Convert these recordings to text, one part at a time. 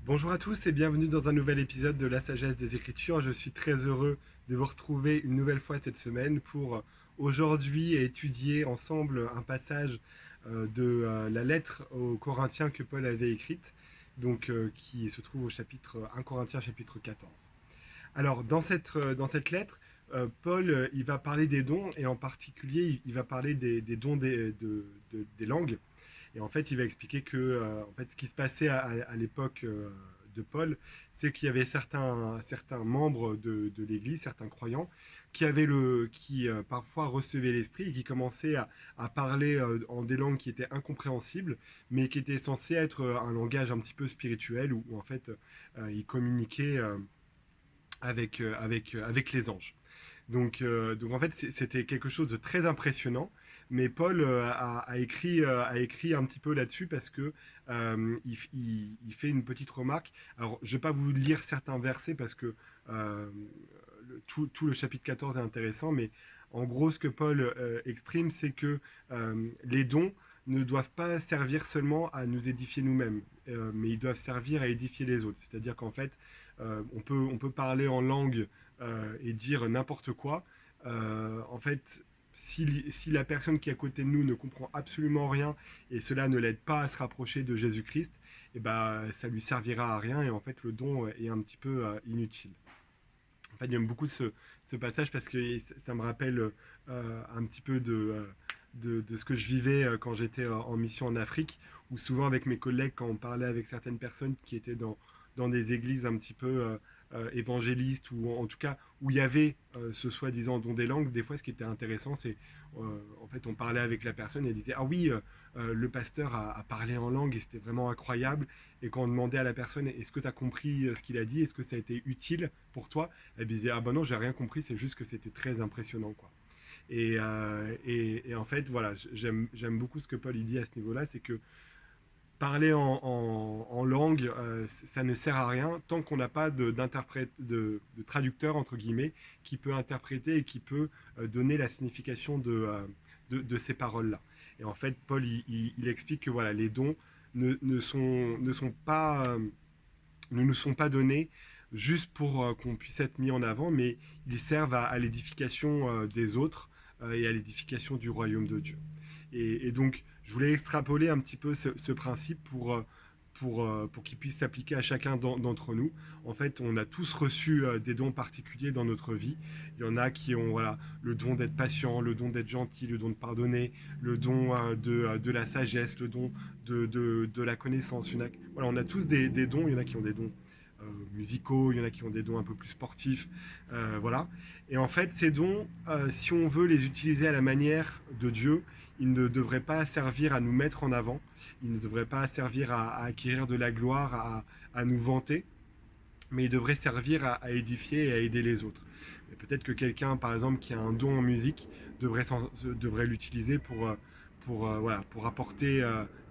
Bonjour à tous et bienvenue dans un nouvel épisode de La Sagesse des Écritures. Je suis très heureux de vous retrouver une nouvelle fois cette semaine pour aujourd'hui étudier ensemble un passage de la lettre aux Corinthiens que Paul avait écrite, qui se trouve au chapitre 1 Corinthiens chapitre 14. Alors dans cette lettre, Paul il va parler des dons et en particulier il va parler des dons des langues. Et en fait, il va expliquer que en fait, ce qui se passait à l'époque de Paul, c'est qu'il y avait certains membres de l'Église, certains croyants, qui parfois recevaient l'Esprit et qui commençaient à parler en des langues qui étaient incompréhensibles, mais qui étaient censées être un langage un petit peu spirituel, où en fait, ils communiquaient avec les anges. Donc en fait, c'était quelque chose de très impressionnant. Mais Paul a écrit un petit peu là-dessus parce que il fait une petite remarque. Alors, je ne vais pas vous lire certains versets parce que tout le chapitre 14 est intéressant, mais en gros, ce que Paul exprime, c'est que les dons ne doivent pas servir seulement à nous édifier nous-mêmes, mais ils doivent servir à édifier les autres. C'est-à-dire qu'en fait, on peut parler en langue et dire n'importe quoi. En fait, si la personne qui est à côté de nous ne comprend absolument rien et cela ne l'aide pas à se rapprocher de Jésus-Christ, et ben, ça lui servira à rien et en fait le don est un petit peu inutile. En fait, j'aime beaucoup ce passage parce que ça me rappelle un petit peu de ce que je vivais quand j'étais en mission en Afrique, où souvent avec mes collègues, quand on parlait avec certaines personnes qui étaient dans des églises un petit peu évangélistes, ou en tout cas où il y avait ce soi-disant don des langues, des fois ce qui était intéressant, c'est en fait on parlait avec la personne et elle disait ah oui, le pasteur a parlé en langue et c'était vraiment incroyable. Et quand on demandait à la personne est-ce que tu as compris ce qu'il a dit, est-ce que ça a été utile pour toi, elle disait ah ben non, j'ai rien compris, c'est juste que c'était très impressionnant quoi. Et en fait, voilà, j'aime beaucoup ce que Paul il dit à ce niveau-là, c'est que parler en langue, ça ne sert à rien tant qu'on n'a pas d'interprète, de traducteur, entre guillemets, qui peut interpréter et qui peut donner la signification de ces paroles-là. Et en fait, Paul, il explique que voilà, les dons ne sont pas, ne nous sont pas donnés juste pour qu'on puisse être mis en avant, mais ils servent à l'édification des autres et à l'édification du royaume de Dieu. Et donc, je voulais extrapoler un petit peu ce principe pour qu'il puisse s'appliquer à chacun d'entre nous. En fait, on a tous reçu des dons particuliers dans notre vie. Il y en a qui ont voilà, le don d'être patient, le don d'être gentil, le don de pardonner, le don de la sagesse, le don de la connaissance. Voilà, on a tous des dons. Il y en a qui ont des dons musicaux, il y en a qui ont des dons un peu plus sportifs. Voilà. Et en fait, ces dons, si on veut les utiliser à la manière de Dieu, ils ne devraient pas servir à nous mettre en avant, ils ne devraient pas servir à acquérir de la gloire, à nous vanter, mais ils devraient servir à édifier et à aider les autres. Et peut-être que quelqu'un, par exemple, qui a un don en musique, devrait l'utiliser voilà, pour apporter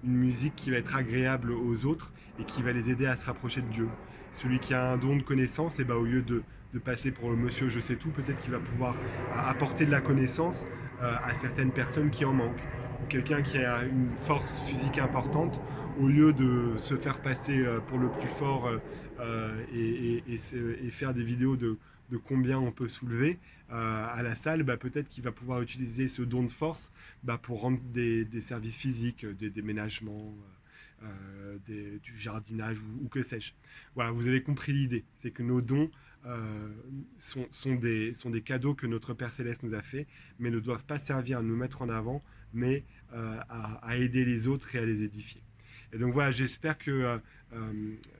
une musique qui va être agréable aux autres et qui va les aider à se rapprocher de Dieu. Celui qui a un don de connaissance, et ben, au lieu de passer pour le monsieur je sais tout, peut-être qu'il va pouvoir apporter de la connaissance à certaines personnes qui en manquent. Ou quelqu'un qui a une force physique importante, au lieu de se faire passer pour le plus fort et faire des vidéos de combien on peut soulever à la salle, bah, peut-être qu'il va pouvoir utiliser ce don de force pour rendre des services physiques, des déménagements, du jardinage ou que sais-je. Voilà, vous avez compris l'idée. C'est que nos dons sont des cadeaux que notre Père Céleste nous a fait, mais ne doivent pas servir à nous mettre en avant, mais à aider les autres et à les édifier. Et donc voilà, j'espère que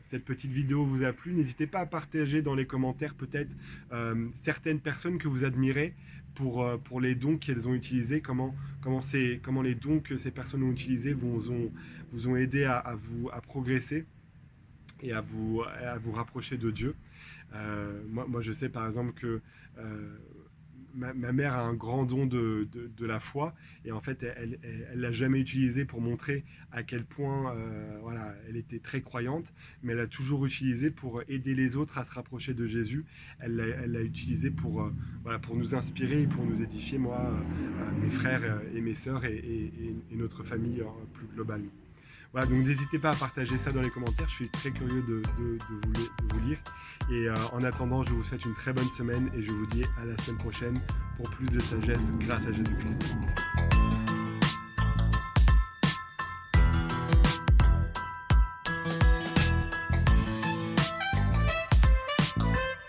cette petite vidéo vous a plu. N'hésitez pas à partager dans les commentaires peut-être certaines personnes que vous admirez pour les dons qu'elles ont utilisés, comment les dons que ces personnes ont utilisés vous ont aidé à progresser et à vous rapprocher de Dieu. Moi, je sais par exemple que ma mère a un grand don de la foi et en fait elle l'a jamais utilisé pour montrer à quel point voilà, elle était très croyante, mais elle l'a toujours utilisé pour aider les autres à se rapprocher de Jésus. Elle l'a utilisé voilà, pour nous inspirer et pour nous édifier, moi, mes frères et mes sœurs et notre famille plus globalement. Voilà, donc n'hésitez pas à partager ça dans les commentaires. Je suis très curieux de vous lire. Et en attendant, je vous souhaite une très bonne semaine et je vous dis à la semaine prochaine pour plus de sagesse grâce à Jésus-Christ.